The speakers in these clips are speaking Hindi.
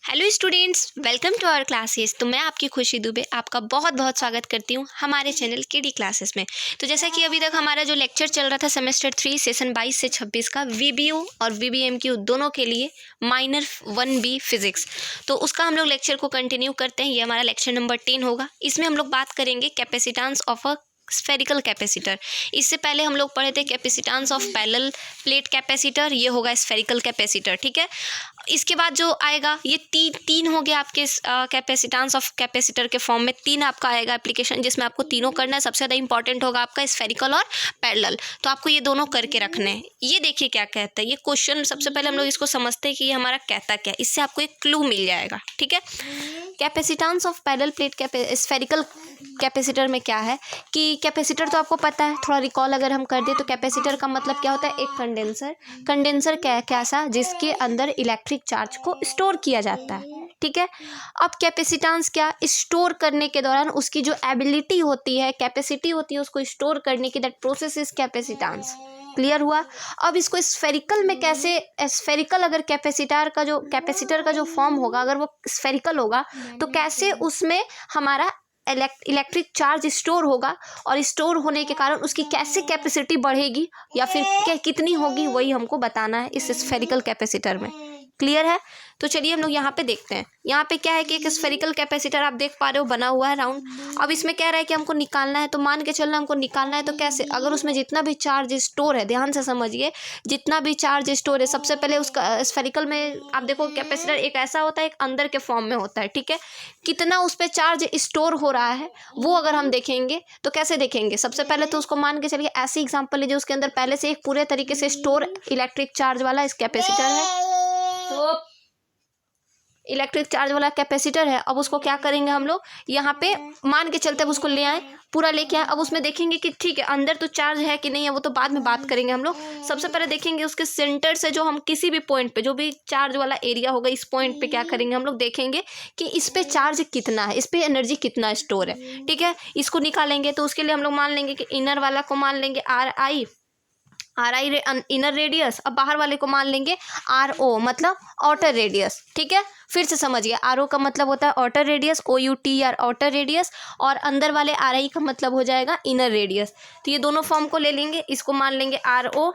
Hello students, welcome to our classes. तो मैं आपकी खुशी दुबे आपका बहुत बहुत स्वागत करती हूँ हमारे चैनल केडी क्लासेस में। तो जैसा कि अभी तक हमारा जो लेक्चर चल रहा था सेमेस्टर 3 सेशन 22 से 26 का वीबीयू और वीबीएमक्यू दोनों के लिए माइनर 1B फिजिक्स, तो उसका हम लोग लेक्चर को कंटिन्यू करते हैं। ये हमारा लेक्चर नंबर 10 होगा। इसमें हम लोग बात करेंगे capacitance of a spherical capacitor. इससे पहले हम लोग पढ़े थे capacitance of parallel plate capacitor, ये होगा स्फेरिकल कैपेसिटर। ठीक है, इसके बाद जो आएगा ये तीन हो गया आपके कैपेसिटेंस ऑफ कैपेसिटर के फॉर्म में। तीन आपका आएगा एप्लीकेशन जिसमें आपको तीनों करना है। सबसे ज़्यादा इंपॉर्टेंट होगा आपका स्फेरिकल और पैरेलल, तो आपको ये दोनों करके रखने हैं। ये देखिए क्या कहता है ये क्वेश्चन। सबसे पहले हम लोग इसको समझते हैं कि ये हमारा कहता क्या है, इससे आपको एक क्लू मिल जाएगा। ठीक है, capacitance of parallel plate spherical capacitor में क्या है कि कैपेसिटर तो आपको पता है, थोड़ा रिकॉल अगर हम कर दें तो कैपेसिटर का मतलब क्या होता है, एक कंडेंसर कैसा जिसके अंदर इलेक्ट्रिक चार्ज को स्टोर किया जाता है। ठीक है, अब कैपेसिटेंस क्या, स्टोर करने के दौरान उसकी जो एबिलिटी होती है, कैपेसिटी होती है उसको स्टोर करने की, that process is capacitance. Clear हुआ। अब इसको स्फेरिकल में कैसे, स्फेरिकल अगर कैपेसिटर का जो फॉर्म होगा अगर वो स्फेरिकल होगा तो कैसे उसमें हमारा इलेक्ट्रिक चार्ज स्टोर होगा, और स्टोर होने के कारण उसकी कैसे कैपेसिटी बढ़ेगी या फिर कितनी होगी, वही हमको बताना है इस स्फेरिकल कैपेसिटर में। क्लियर है। तो चलिए हम लोग यहाँ पे देखते हैं। यहाँ पे क्या है कि एक स्फेरिकल कैपेसिटर आप देख पा रहे हो बना हुआ है राउंड। अब इसमें कह रहा है कि हमको निकालना है, तो मान के चलना हमको निकालना है तो कैसे, अगर उसमें जितना भी चार्ज स्टोर है, ध्यान से समझिए, जितना भी चार्ज स्टोर है, सबसे पहले उसका स्फेरिकल में आप देखो कैपेसिटर एक ऐसा होता है, एक अंदर के फॉर्म में होता है। ठीक है, कितना उस पर चार्ज स्टोर हो रहा है वो अगर हम देखेंगे तो कैसे देखेंगे, सबसे पहले तो उसको मान के चलिए ऐसी एग्जाम्पल लीजिए, उसके अंदर पहले से एक पूरे तरीके से स्टोर इलेक्ट्रिक चार्ज वाला इस कैपेसिटर है, तो इलेक्ट्रिक चार्ज वाला कैपेसिटर है। अब उसको क्या करेंगे हम लोग, यहाँ पे मान के चलते अब उसको ले आए, पूरा लेके आए। अब उसमें देखेंगे कि ठीक है अंदर तो चार्ज है कि नहीं है, वो तो बाद में बात करेंगे हम लोग। सबसे पहले देखेंगे उसके सेंटर से जो हम किसी भी पॉइंट पे, जो भी चार्ज वाला एरिया होगा, इस पॉइंट पे क्या करेंगे हम लोग, देखेंगे कि इस पे चार्ज कितना है, इस पे एनर्जी कितना स्टोर है। ठीक है, इसको निकालेंगे तो उसके लिए हम लोग मान लेंगे कि इनर वाला को मान लेंगे आर आई इनर रेडियस, अब बाहर वाले को मान लेंगे RO मतलब आउटर रेडियस। ठीक है, फिर से समझिए, RO का मतलब होता है outer radius, OUTR outer radius, और अंदर वाले RI का मतलब हो जाएगा इनर रेडियस। तो ये दोनों फॉर्म को ले लेंगे, इसको मान लेंगे RO,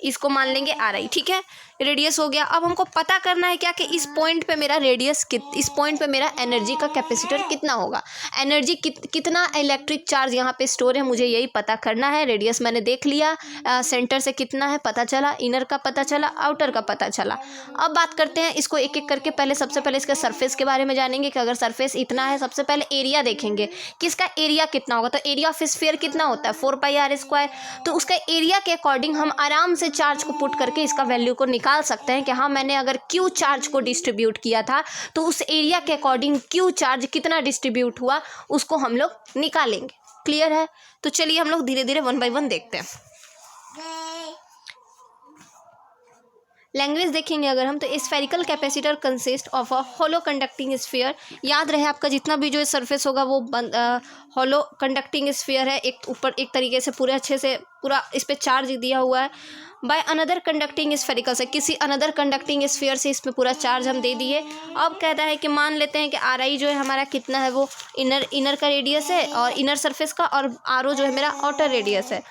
इसको मान लेंगे RI। ठीक है, रेडियस हो गया। अब हमको पता करना है क्या कि इस पॉइंट पे मेरा रेडियस इस पॉइंट पे मेरा एनर्जी का कैपेसिटर कितना होगा, एनर्जी कितना इलेक्ट्रिक चार्ज यहाँ पे स्टोर है, मुझे यही पता करना है। रेडियस मैंने देख लिया, सेंटर से कितना है पता चला, इनर का पता चला, आउटर का पता चला। अब बात करते हैं इसको एक एक करके। पहले सबसे पहले इसके सरफेस के बारे में जानेंगे कि अगर सरफेस इतना है, सबसे पहले एरिया देखेंगे कि इसका एरिया कितना होगा। तो एरिया ऑफ स्फीयर कितना होता है, 4πr²। तो उसका एरिया के अकॉर्डिंग हम आराम से चार्ज को पुट करके इसका वैल्यू को निकाल सकते हैं कि हाँ मैंने अगर Q चार्ज को डिस्ट्रीब्यूट किया था तो उस एरिया के अकॉर्डिंग Q चार्ज कितना डिस्ट्रीब्यूट हुआ उसको हम लोग निकालेंगे। क्लियर है। तो चलिए हम लोग धीरे धीरे 1 बाय 1 देखते हैं। लैंग्वेज देखेंगे अगर हम, तो spherical capacitor consist of a hollow conducting sphere. याद रहे आपका जितना भी जो सरफेस होगा वो होलो कंडक्टिंग स्फीयर है, एक ऊपर एक तरीके से पूरे अच्छे से पूरा इस पर चार्ज दिया हुआ है। बाय अनदर कंडक्टिंग स्फेरिकल से, किसी अनदर कंडक्टिंग स्फीयर से इसमें पूरा चार्ज हम दे दिए। अब कहता है कि मान लेते हैं कि RI जो है हमारा कितना है, वो इनर का रेडियस है और इनर सरफेस का, और RO जो है मेरा आउटर रेडियस है,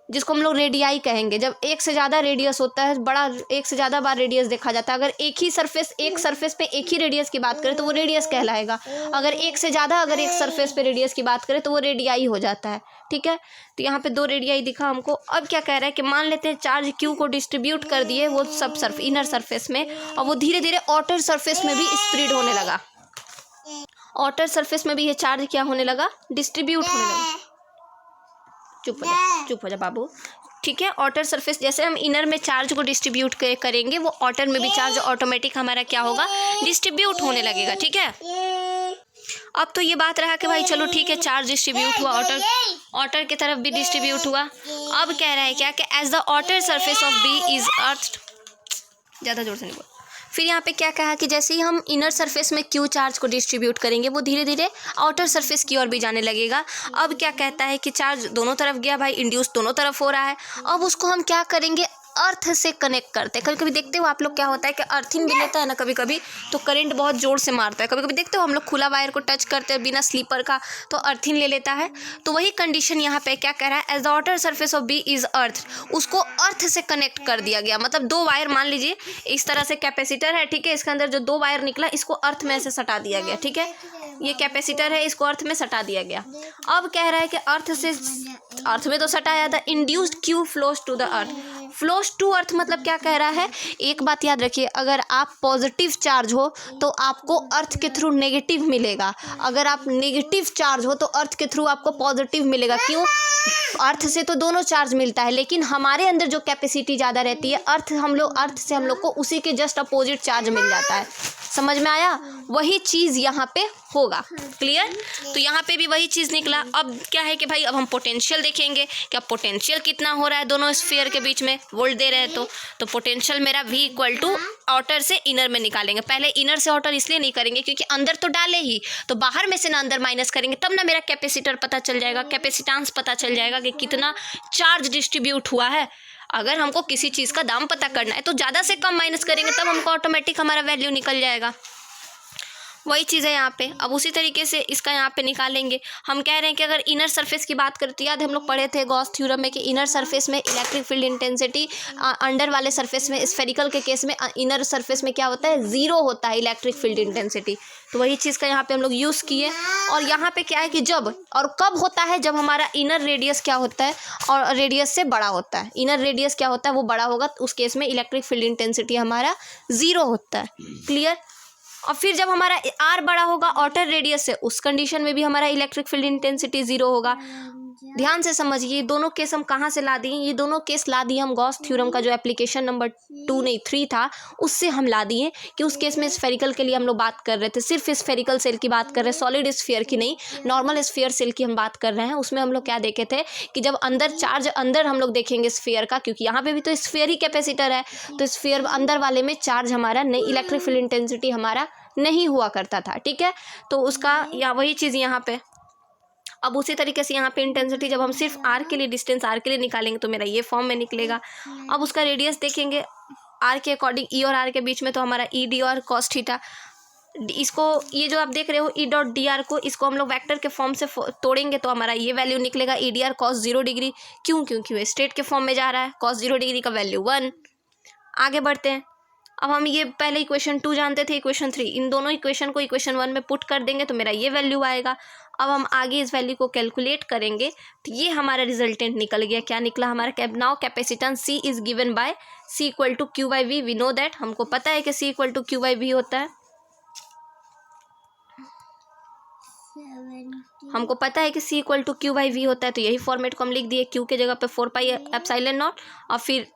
जिसको हम लोग रेडियाई कहेंगे। जब एक से ज़्यादा रेडियस होता है, बड़ा एक से ज़्यादा बार रेडियस देखा जाता है, अगर एक सरफेस पे एक ही रेडियस की बात करें तो वो रेडियस कहलाएगा। अगर एक से ज़्यादा एक सरफेस पे रेडियस की बात करें तो वो रेडियाई हो जाता है। ठीक है, तो यहाँ पे 2 रेडियाई दिखा हमको। अब क्या कह रहा है कि मान लेते हैं चार्ज Q को डिस्ट्रीब्यूट कर दिए वो सब इनर सरफेस में, और वो धीरे धीरे आउटर सरफेस में भी स्प्रेड होने लगा। आउटर सरफेस में भी ये चार्ज क्या होने लगा, डिस्ट्रीब्यूट होने लगा। चुप हो जा बाबू। ठीक है, आउटर सरफेस जैसे हम इनर में चार्ज को डिस्ट्रीब्यूट करेंगे वो आउटर में भी चार्ज ऑटोमेटिक हमारा क्या होगा, डिस्ट्रीब्यूट होने लगेगा। ठीक है, अब तो ये बात रहा कि भाई चलो ठीक है चार्ज डिस्ट्रीब्यूट हुआ, आउटर की तरफ भी डिस्ट्रीब्यूट हुआ। अब कह रहा है क्या कि as the outer surface of B is earth, ज़्यादा जोर से नहीं बोल। फिर यहाँ पे क्या कहा कि जैसे ही हम इनर सरफेस में Q चार्ज को डिस्ट्रीब्यूट करेंगे वो धीरे धीरे आउटर सरफेस की ओर भी जाने लगेगा। अब क्या कहता है कि चार्ज दोनों तरफ गया भाई, इंड्यूस दोनों तरफ हो रहा है। अब उसको हम क्या करेंगे, अर्थ से कनेक्ट करते हैं। कभी कभी देखते हो आप लोग क्या होता है कि अर्थिंग भी लेता है ना कभी कभी, तो करंट बहुत ज़ोर से मारता है। कभी कभी देखते हो हम लोग खुला वायर को टच करते हैं बिना स्लीपर का, तो अर्थिंग ले लेता है। तो वही कंडीशन यहाँ पे क्या कह रहा है, as the outer surface of B is earth, उसको अर्थ से कनेक्ट कर दिया गया। मतलब 2 वायर, मान लीजिए इस तरह से कैपेसिटर है, ठीक है, इसके अंदर जो 2 वायर निकला इसको अर्थ में से सटा दिया गया, ठीक है, ये कैपेसिटर है, इसको अर्थ में सटा दिया गया। अब कह रहा है कि अर्थ में तो सटाया था, induced Q flows to the earth, flows to earth मतलब क्या कह रहा है, एक बात याद रखिए, अगर आप पॉजिटिव चार्ज हो तो आपको अर्थ के थ्रू नेगेटिव मिलेगा, अगर आप नेगेटिव चार्ज हो तो अर्थ के थ्रू आपको पॉजिटिव मिलेगा। क्यों? अर्थ से तो दोनों चार्ज मिलता है, लेकिन हमारे अंदर जो कैपेसिटी ज़्यादा रहती है, अर्थ से हम लोग को उसी के जस्ट अपोजिट चार्ज मिल जाता है। समझ में आया? वही चीज़ यहाँ पे होगा। क्लियर? तो यहाँ पे भी वही चीज़ निकला। अब क्या है कि भाई अब हम पोटेंशियल देखेंगे, क्या पोटेंशियल कितना हो रहा है दोनों स्फीयर के बीच में, वोल्ट दे रहे हैं तो पोटेंशियल मेरा V इक्वल टू आउटर से इनर में निकालेंगे। पहले इनर से आउटर इसलिए नहीं करेंगे क्योंकि अंदर तो डाले ही, तो बाहर में से ना अंदर माइनस करेंगे, तब ना मेरा कैपेसिटर पता चल जाएगा, कैपेसिटेंस पता चल जाएगा कि कितना चार्ज डिस्ट्रीब्यूट हुआ है। अगर हमको किसी चीज़ का दाम पता करना है तो ज़्यादा से कम माइनस करेंगे, तब हमको ऑटोमेटिक हमारा वैल्यू निकल जाएगा। वही चीज़ है यहाँ पे। अब उसी तरीके से इसका यहाँ पे निकालेंगे। हम कह रहे हैं कि अगर इनर सरफेस की बात करें तो याद है हम लोग पढ़े थे गॉस थ्योरम में कि इनर सरफेस में इलेक्ट्रिक फील्ड इंटेंसिटी अंडर वाले सरफेस में, स्फेरिकल के केस में इनर सरफेस में क्या होता है, 0 होता है इलेक्ट्रिक फील्ड इंटेंसिटी। तो वही चीज़ का यहाँ पे हम लोग यूज़ किए। और यहाँ पे क्या है कि जब और कब होता है, जब हमारा इनर रेडियस क्या होता है और रेडियस से बड़ा होता है, इनर रेडियस क्या होता है वो बड़ा होगा, तो उस केस में इलेक्ट्रिक फील्ड इंटेंसिटी हमारा 0 होता है। क्लियर? और फिर जब हमारा आर बड़ा होगा आउटर रेडियस से, उस कंडीशन में भी हमारा इलेक्ट्रिक फील्ड इंटेंसिटी 0 होगा। ध्यान से समझिए, ये दोनों केस हम कहाँ से ला दिए, ये दोनों केस ला दिए हम गॉस थ्योरम का जो एप्लीकेशन नंबर 3 था उससे हम ला दिए। कि उस केस में स्फेरिकल के लिए हम लोग बात कर रहे थे, सिर्फ स्फेरिकल सेल की बात कर रहे हैं, सॉलिड स्फीयर की नहीं, नॉर्मल स्फीयर सेल की हम बात कर रहे हैं। उसमें हम लोग क्या देखे थे कि जब अंदर चार्ज अंदर हम लोग देखेंगे स्फीयर का, क्योंकि यहाँ पे भी तो स्फीयर ही कैपेसिटर है, तो स्फीयर अंदर वाले में चार्ज हमारा नहीं, इलेक्ट्रिक फील्ड इंटेंसिटी हमारा नहीं हुआ करता था। ठीक है, तो उसका या वही चीज़ यहाँ पे। अब उसी तरीके से यहाँ पे इंटेंसिटी जब हम सिर्फ आर के लिए, डिस्टेंस आर के लिए निकालेंगे तो मेरा ये फॉर्म में निकलेगा। अब उसका रेडियस देखेंगे आर के अकॉर्डिंग, ई और आर के बीच में, तो हमारा ई डी और कॉस थीटा, इसको ये जो आप देख रहे हो ई डॉट डी आर को, इसको हम लोग वेक्टर के फॉर्म से तोड़ेंगे तो हमारा ये वैल्यू निकलेगा E D R cos 0 degree. क्यों? क्योंकि वो स्ट्रेट के फॉर्म में जा रहा है, कॉस 0 डिग्री का वैल्यू 1। आगे बढ़ते हैं। अब हम ये पहले इक्वेशन 2 जानते थे, इक्वेशन 3, इन दोनों इक्वेशन को इक्वेशन 1 में पुट कर देंगे तो मेरा ये वैल्यू आएगा। अब हम आगे इस वैल्यू को कैलकुलेट करेंगे तो ये हमारा रिजल्टेंट निकल गया। क्या निकला हमारा? Now capacitance C is given by C equal to Q by V. We know that, हमको पता है कि C equal to Q by V होता है, हमको पता है कि C equal to Q by V होता है। तो यही फॉर्मेट को हम लिख दिए, Q के जगह पे 4 पाई एप्सिलॉन नॉट, और फिर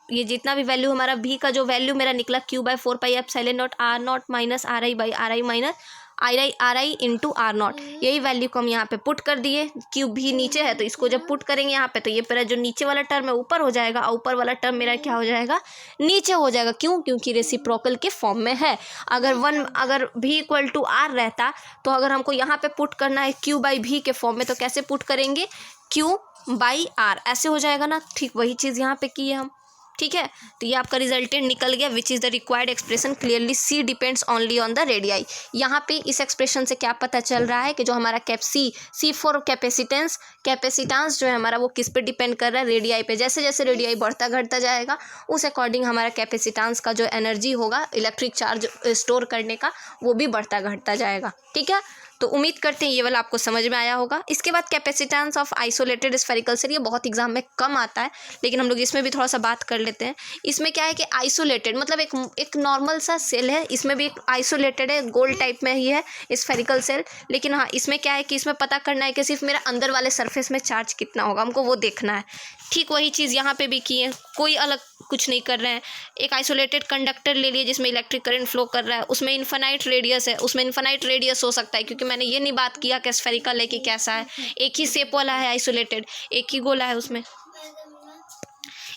ये जितना भी वैल्यू हमारा V का जो वैल्यू मेरा निकला Q by 4 pi epsilon not R not minus R I by R I minus R I into R not. यही वैल्यू को हम यहाँ पे पुट कर दिए। Q भी नीचे है तो इसको जब पुट करेंगे यहाँ पे तो ये मेरा जो नीचे वाला टर्म है ऊपर हो जाएगा और ऊपर वाला टर्म मेरा क्या हो जाएगा? नीचे हो जाएगा। क्यों? क्योंकि रेसिप्रोकल के फॉर्म में है। अगर V इक्वल टू आर रहता तो अगर हमको यहाँ पे पुट करना है Q बाई V के फॉर्म में तो कैसे पुट करेंगे? Q बाई आर, ऐसे हो जाएगा ना। ठीक वही चीज़ यहाँ पे की है हम। ठीक है, तो ये आपका रिजल्टेंट निकल गया which is the required expression. Clearly C depends only on the radii. यहाँ पे इस एक्सप्रेशन से क्या पता चल रहा है कि जो हमारा C फॉर कैपेसिटेंस जो है हमारा वो किस पे डिपेंड कर रहा है? रेडियाई पे। जैसे जैसे रेडियाई बढ़ता घटता जाएगा उस अकॉर्डिंग हमारा कैपेसिटेंस का जो एनर्जी होगा इलेक्ट्रिक चार्ज स्टोर करने का वो भी बढ़ता घटता जाएगा। ठीक है, तो उम्मीद करते हैं ये वाला आपको समझ में आया होगा। इसके बाद capacitance of isolated spherical shell, ये बहुत एग्जाम में कम आता है लेकिन हम लोग इसमें भी थोड़ा सा बात कर लेते हैं। इसमें क्या है कि आइसोलेटेड मतलब एक नॉर्मल सा सेल है, इसमें भी एक आइसोलेटेड है, गोल टाइप में ही है स्फेरिकल सेल। लेकिन हाँ, इसमें क्या है कि इसमें पता करना है कि सिर्फ मेरा अंदर वाले सरफेस में चार्ज कितना होगा, हमको वो देखना है। ठीक वही चीज़ यहाँ पे भी की है, कोई अलग कुछ नहीं कर रहे हैं। एक आइसोलेटेड कंडक्टर ले लिए जिसमें इलेक्ट्रिक करंट फ्लो कर रहा है, उसमें इन्फिनाइट रेडियस है, उसमें इन्फिनाइट रेडियस हो सकता है क्योंकि मैंने ये नहीं बात किया कि स्फेरिकल है कि कैसा है। एक ही शेप वाला है आइसोलेटेड, एक ही गोला है उसमें,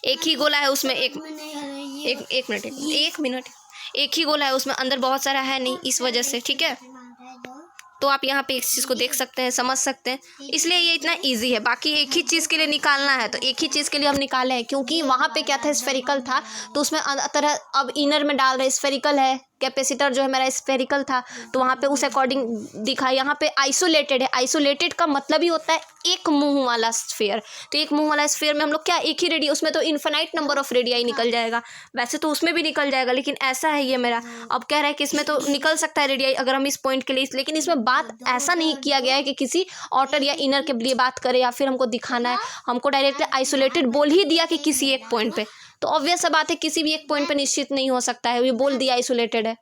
एक ही गोला है उसमें, एक मिनट एक ही गोला है उसमें, अंदर बहुत सारा है नहीं, इस वजह से। ठीक है, तो आप यहाँ पे इस चीज़ को देख सकते हैं, समझ सकते हैं, इसलिए ये इतना ईजी है। बाकी एक ही चीज़ के लिए निकालना है तो एक ही चीज़ के लिए हम निकाले हैं, क्योंकि वहाँ पे क्या था, स्फेरिकल था, तो उसमें तरह अब इनर में डाल रहे स्फेरिकल है, कैपेसिटर जो है मेरा स्फेरिकल था, तो वहाँ पे उस अकॉर्डिंग दिखा। यहाँ पे आइसोलेटेड है, आइसोलेटेड का मतलब ही होता है एक मुंह वाला स्फीयर। तो एक मुंह वाला स्फीयर में हम लोग क्या, एक ही रेडियस, उसमें तो इन्फिनाइट नंबर ऑफ रेडियाई निकल जाएगा, वैसे तो उसमें भी निकल जाएगा, लेकिन ऐसा है ये मेरा। अब कह रहा है कि इसमें तो निकल सकता है रेडियाई अगर हम इस पॉइंट के लिए, लेकिन इसमें बात ऐसा नहीं किया गया है कि किसी आउटर या इनर के लिए बात करें या फिर हमको दिखाना है, हमको डायरेक्टली आइसोलेटेड बोल ही दिया कि किसी एक पॉइंट पे। तो ऑब्वियस सा बात है किसी भी एक पॉइंट पे निश्चित नहीं हो सकता है, ये बोल दिया आइसोलेटेड है,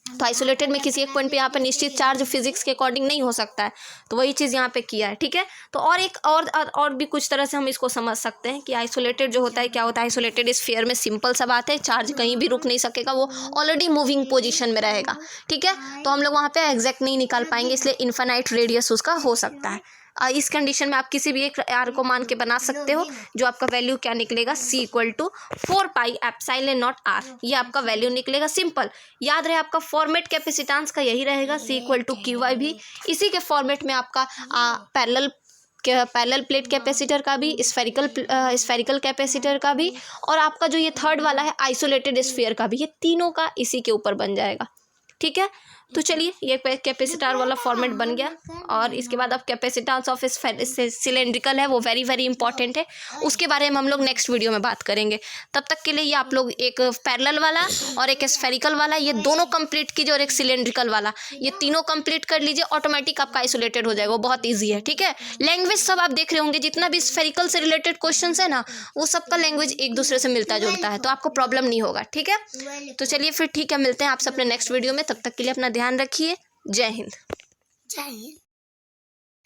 तो आइसोलेटेड में किसी एक पॉइंट पे यहाँ पे निश्चित चार्ज फिजिक्स के अकॉर्डिंग नहीं हो सकता है, तो वही चीज़ यहाँ पे किया है। ठीक है, तो और एक और भी कुछ तरह से हम इसको समझ सकते हैं कि आइसोलेटेड जो होता है क्या होता है। आइसोलेटेड स्फीयर में सिंपल सा बात है, चार्ज कहीं भी रुक नहीं सकेगा, वो ऑलरेडी मूविंग पोजीशन में रहेगा। ठीक है, तो हम लोग वहाँ पे एग्जैक्ट नहीं निकाल पाएंगे, इसलिए इन्फिनाइट रेडियस उसका हो सकता है। इस कंडीशन में आप किसी भी एक आर को मान के बना सकते हो, जो आपका वैल्यू क्या निकलेगा, C = 4 pi epsilon not R, ये आपका वैल्यू निकलेगा। सिंपल याद रहे, आपका फॉर्मेट कैपेसिटेंस का यही रहेगा, C = QY भी इसी के फॉर्मेट में आपका पैरेलल प्लेट कैपेसिटर का भी, स्फेरिकल कैपेसिटर का भी, और आपका जो ये थर्ड वाला है आइसोलेटेड स्फीयर का भी, ये तीनों का इसी के ऊपर बन जाएगा। ठीक है, तो चलिए ये कैपेसिटर वाला फॉर्मेट बन गया। और इसके बाद अब कैपेसिटेंस ऑफ सिलेंड्रिकल है, वो वेरी वेरी इंपॉर्टेंट है, उसके बारे में हम लोग नेक्स्ट वीडियो में बात करेंगे। तब तक के लिए ये आप लोग एक पैरेलल वाला और एक स्फेरिकल वाला, ये दोनों कंप्लीट कीजिए, और एक सिलेंड्रिकल वाला, ये तीनों कंप्लीट कर लीजिए, ऑटोमेटिक आपका आइसोलेटेड हो जाएगा, वो बहुत ईजी है। ठीक है, लैंग्वेज सब आप देख रहे होंगे, जितना भी स्फेरिकल से रिलेटेड क्वेश्चन है ना, वो सबका लैंग्वेज एक दूसरे से मिलता जुलता है, तो आपको प्रॉब्लम नहीं होगा। ठीक है, तो चलिए फिर ठीक है, मिलते हैं आपसे अपने नेक्स्ट वीडियो में, तब तक के लिए अपना ध्यान रखिए। जय हिंद।